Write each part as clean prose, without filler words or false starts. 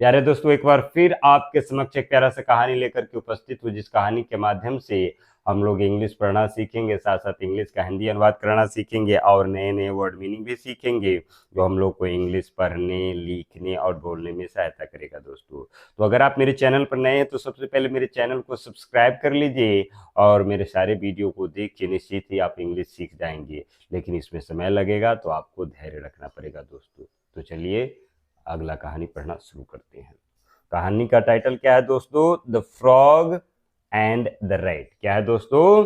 प्यारे दोस्तों, एक बार फिर आपके समक्ष एक प्यारा सा कहानी लेकर के उपस्थित हूँ, जिस कहानी के माध्यम से हम लोग इंग्लिश पढ़ना सीखेंगे, साथ साथ इंग्लिश का हिंदी अनुवाद करना सीखेंगे और नए नए वर्ड मीनिंग भी सीखेंगे, जो हम लोग को इंग्लिश पढ़ने, लिखने और बोलने में सहायता करेगा। दोस्तों, तो अगर आप मेरे चैनल पर नए हैं तो सबसे पहले मेरे चैनल को सब्सक्राइब कर लीजिए और मेरे सारे वीडियो को देखिए। निश्चित ही आप इंग्लिश सीख जाएंगे, लेकिन इसमें समय लगेगा, तो आपको धैर्य रखना पड़ेगा। दोस्तों, तो चलिए अगला कहानी पढ़ना शुरू करते हैं। कहानी का टाइटल क्या है दोस्तों? The frog and the rat. क्या है दोस्तों?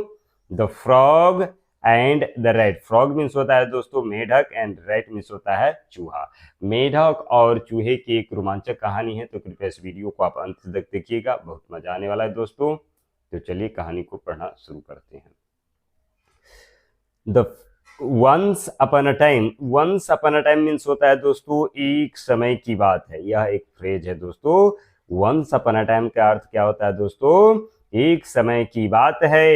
The frog and the rat. Frog means होता है दोस्तों मेढक एंड रैट मीन्स होता है चूहा। मेढक और चूहे की एक रोमांचक कहानी है, तो कृपया इस वीडियो को आप अंत तक देखिएगा, बहुत मजा आने वाला है दोस्तों। तो चलिए कहानी को पढ़ना शुरू करते हैं। The once upon a time. Once upon a time means होता है दोस्तों एक समय की बात है। यह एक फ्रेज है दोस्तों। वंस अपॉन अ टाइम का अर्थ क्या होता है दोस्तों? एक समय की बात है।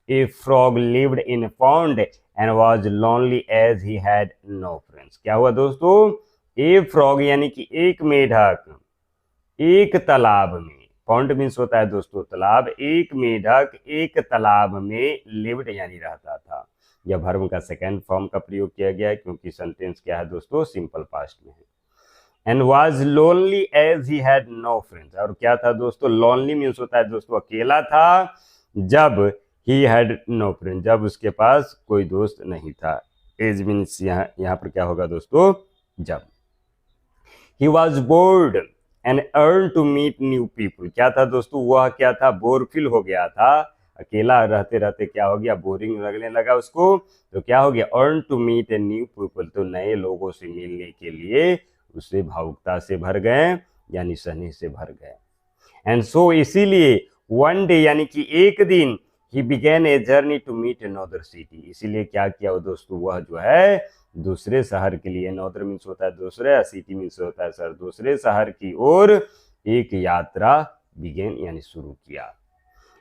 A frog lived in pond and was lonely as he had no friends. क्या हुआ दोस्तों? ए फ्रॉग यानी कि एक मेढक एक तालाब में, पॉन्ड मीन्स होता है दोस्तों तालाब, एक मेढक एक तालाब में लिव्ड यानी रहता था। यह वर्ब का सेकेंड फॉर्म का प्रयोग किया गया है, क्योंकि सेंटेंस क्या है दोस्तों? सिंपल पास्ट में है। And was lonely as he had no friends. और क्या था दोस्तों? लोनली मीन्स होता है दोस्तों अकेला था, जब ही हैड नो फ्रेंड, जब उसके पास कोई दोस्त नहीं था। एज मीन्स यहाँ पर क्या होगा दोस्तों? जब। He was bored and yearned to meet new people. क्या था दोस्तों? वह क्या था? बोरफिल हो गया था। अकेला रहते रहते क्या हो गया? बोरिंग लगने लगा उसको। तो क्या हो गया? Yearned to meet a new people, तो नए लोगों से मिलने के लिए उसे भावुकता से भर गए, यानी स्नेह से भर गए। एंड सो इसीलिए वन डे यानी कि एक दिन he began a journey to meet another city. इसीलिए क्या किया वो दोस्तों? वह जो है दूसरे शहर के लिए, नॉर्दर मीन्स होता है दूसरे, सिटी मीन्स होता है सर, दूसरे शहर की ओर एक यात्रा बिगेन यानी शुरू किया।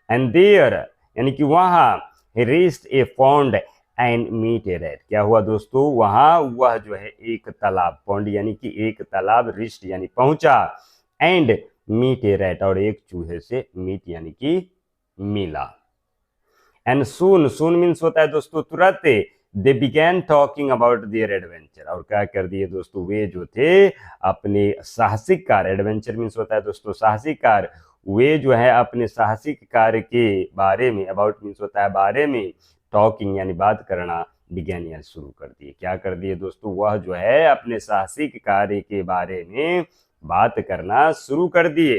एंड देयर यानी कि वहां he reached a pond and meet a rat। क्या हुआ दोस्तों? वहां वह जो है एक तालाब, पॉन्ड यानी कि एक तालाब, रिस्ट यानी पहुंचा, एंड मीट ए रैट और एक चूहे से मीट यानी कि मिला। एंड सून, सून मीन्स होता है दोस्तों तुरंत। They began talking about their adventure. और क्या कर दिए दोस्तों? वे जो थे अपने साहसिक कार्य, एडवेंचर मीन्स होता है दोस्तों साहसिक कार्य, वे जो है अपने साहसिक कार्य के बारे में, अबाउट मीन्स होता है बारे में, टॉकिंग यानी बात करना, बिगैन यानी शुरू कर दिए। क्या कर दिए दोस्तों? वह जो है अपने साहसिक कार्य के बारे में बात करना शुरू कर दिए।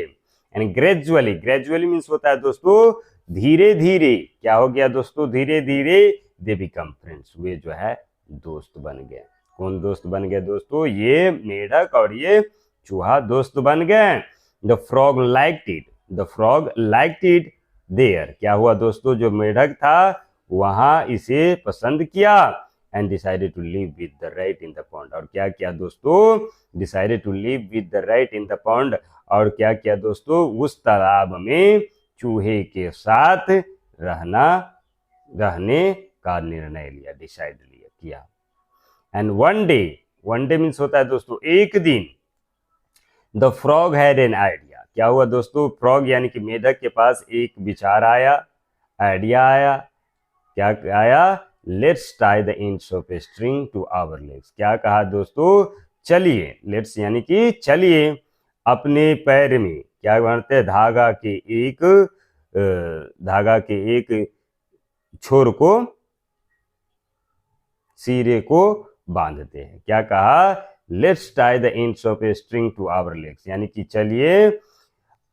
एंड ग्रेजुअली, ग्रेजुअली मीन्स होता है दोस्तों धीरे धीरे। क्या हो गया दोस्तों? धीरे धीरे दे बिकम फ्रेंड्स, वे जो है दोस्त बन गए। कौन दोस्त बन गए दोस्तों? ये मेढक और ये चूहा दोस्त बन गए। The frog liked it, the frog liked it there. क्या हुआ दोस्तों? जो मेढक था वहां इसे पसंद किया। And decided to live with the rat in the pond. और क्या किया दोस्तों? Decided to live with the rat in the pond. और क्या किया दोस्तों? उस तालाब में चूहे के साथ रहने का निर्णय लिया, डिसाइड किया। And one day, one day means होता है दोस्तों एक दिन, the frog had an idea. क्या हुआ दोस्तों? फ्रॉग यानी कि मेढक के पास एक विचार आया, आइडिया आया। क्या आया? Let's tie the ends of a string to our legs. क्या कहा दोस्तों? चलिए, लेट्स यानी कि चलिए, अपने पैर में क्या बनते हैं? धागा के एक छोर को, सिरे को बांधते हैं। क्या कहा? Let's tie the ends of a string to our legs, यानी कि चलिए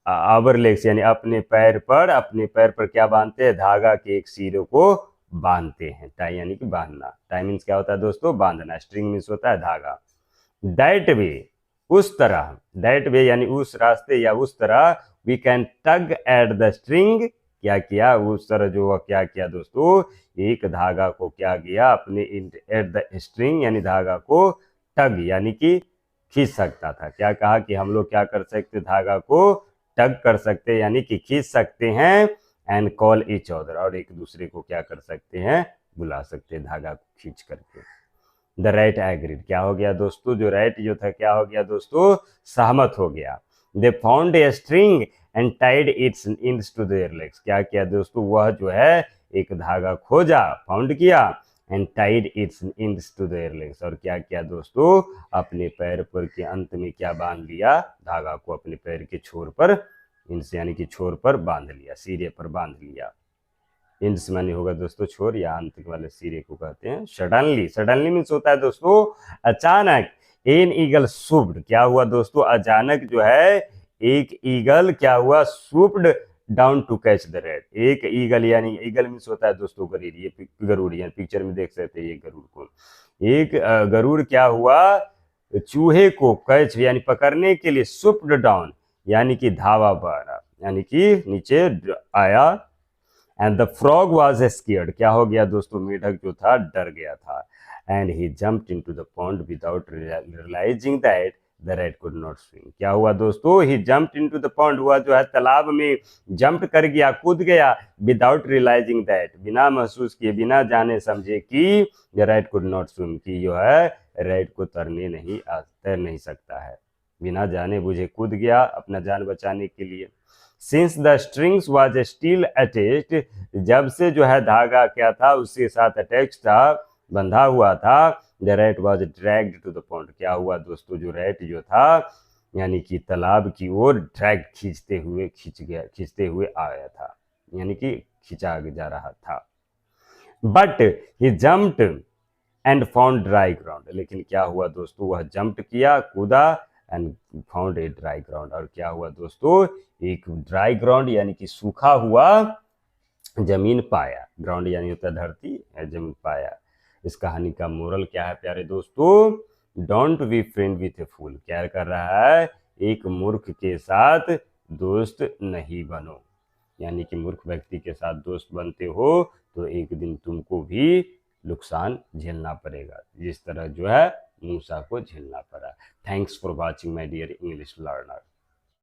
आवर लेग्स यानी अपने पैर पर क्या बांधते हैं? धागा के एक सिरे को बांधते हैं। टाई यानी कि बांधना। टाई मीन्स क्या होता है दोस्तों? बांधना। स्ट्रिंग मीन्स होता है धागा। दैट वे, उस तरह, दैट वे यानी उस रास्ते या उस तरह, we can tug at the string. क्या किया? उस तरह जो क्या किया दोस्तों? एक धागा को क्या किया? अपने एट द स्ट्रिंग यानी धागा को टग यानी कि खींच सकता था। क्या कहा कि हम लोग क्या कर सकते? धागा को टग कर सकते यानी कि खींच सकते हैं। एंड कॉल ईच अदर, और एक दूसरे को क्या कर सकते हैं? बुला सकते हैं धागा को खींच करके। The rat agreed. क्या हो गया दोस्तों? जो रैट जो था क्या हो गया दोस्तों? सहमत हो गया। They found a string and tied its ends to their legs. क्या किया दोस्तों, वह जो है एक धागा खोजा, फाउंड किया, and tied its ends to their legs, और क्या किया दोस्तों, अपने पैर पर के अंत में क्या बांध लिया, धागा को अपने पैर के छोर पर, इंस यानी कि छोर पर बांध लिया, सिरे पर बांध लिया। इंस मानी होगा दोस्तों छोर, या अंत वाले सिरे को कहते हैं सडनली। सडनली मीन्स होता है दोस्तों अचानक। एन ईगल सूप्ड, क्या हुआ दोस्तों, अचानक जो है एक ईगल क्या हुआ, swooped down to catch the rat. एक ईगल, यानी ईगल मीन्स होता है दोस्तों गरुड़, ये गरुड़, यानी पिक्चर में देख सकते हैं ये गरुड़ को। एक गरुड़ क्या हुआ, चूहे को कैच यानी पकड़ने के लिए सूप्ड डाउन यानी कि धावा बढ़ा, यानी कि नीचे आया। And the frog was scared, क्या हो गया दोस्तों, मेढक जो था डर गया था। And he jumped into the pond without realising that the rat could not swim. क्या हुआ दोस्तों, he jumped into the pond, हुआ जो है तालाब में जंप कर गया, कूद गया, विदाउट रियलाइजिंग दैट, बिना महसूस किए, बिना जाने समझे कि the rat could not swim, कि जो है रैट को तैर नहीं सकता है, बिना जाने बुझे कूद गया अपना जान बचाने के लिए। Since the strings was still attached, जब से जो है धागा क्या था उसके साथ अटैच था, बंधा हुआ था, the rat was dragged to the pond, क्या हुआ दोस्तों, जो रैट जो था यानी कि तालाब की ओर ड्रैग खींचते हुए आ गया था, यानी कि खींचा जा रहा था। But he jumped and found dry ground, लेकिन क्या हुआ दोस्तों, वह जंप किया, कूदा, and found a dry ground, और क्या हुआ दोस्तों, एक ड्राई ग्राउंड यानी कि सूखा हुआ जमीन पाया। ग्राउंड यानी होता है धरती, जमीन पाया। इस कहानी का मोरल क्या है प्यारे दोस्तों, डोंट बी फ्रेंड विथ ए फूल, क्या कर रहा है, एक मूर्ख के साथ दोस्त नहीं बनो, यानी कि मूर्ख व्यक्ति के साथ दोस्त बनते हो तो एक दिन तुमको भी नुकसान झेलना पड़ेगा, जिस तरह जो है मूसा को झेलना पड़ा। Thanks for watching my dear English learner.